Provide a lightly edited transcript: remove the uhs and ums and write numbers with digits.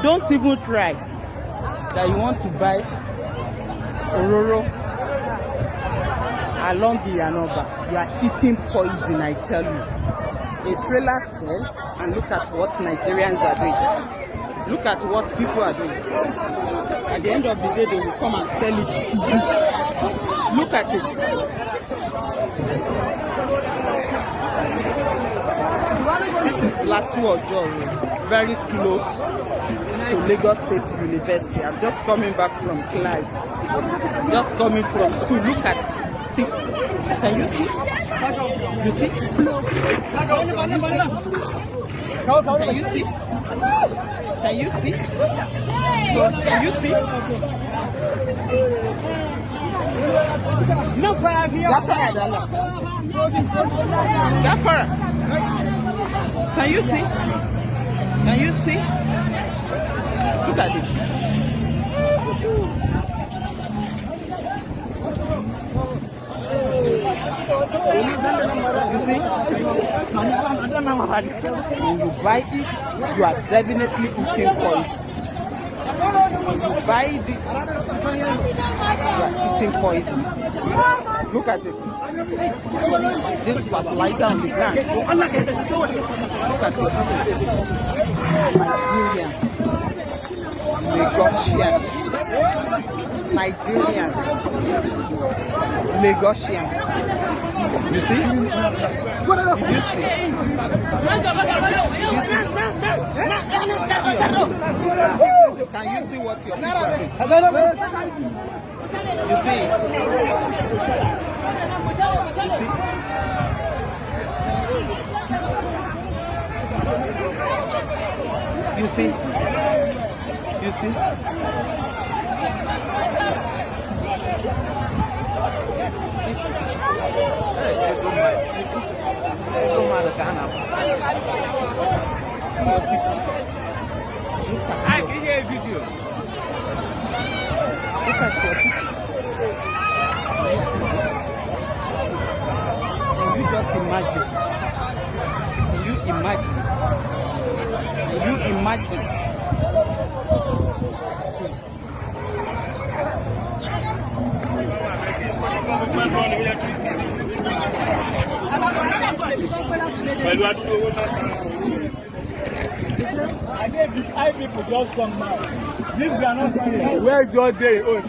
Don't even try that you want to buy Ororo along the Yanoba. You are eating poison, I tell you. A trailer fell, and look at what Nigerians are doing. Look at what people are doing. At the end of the day, they will come and sell it to you. Look at it. This is Lasu Ojo, very close to Lagos State University. I'm just coming back from class. Just coming from school. Look at, see. Can you see? You see? Can you see? Can you see? So, can you see? No fire here. Gafara. Can you see? Can you see? Look at this. You see? When you buy it, you are definitely eating poison. When you buy this, you are eating poison. Look at it. This fertilizer on the ground. Look at it. Nigerians, Lagosians. You see? You see? Can you see what your people are doing? You see it? You see? You see? You see? I can hear a video. Look at your people. Can you just imagine? Can you imagine? Can you imagine? I people just come now. This we are not funny. Where's your day? Oh,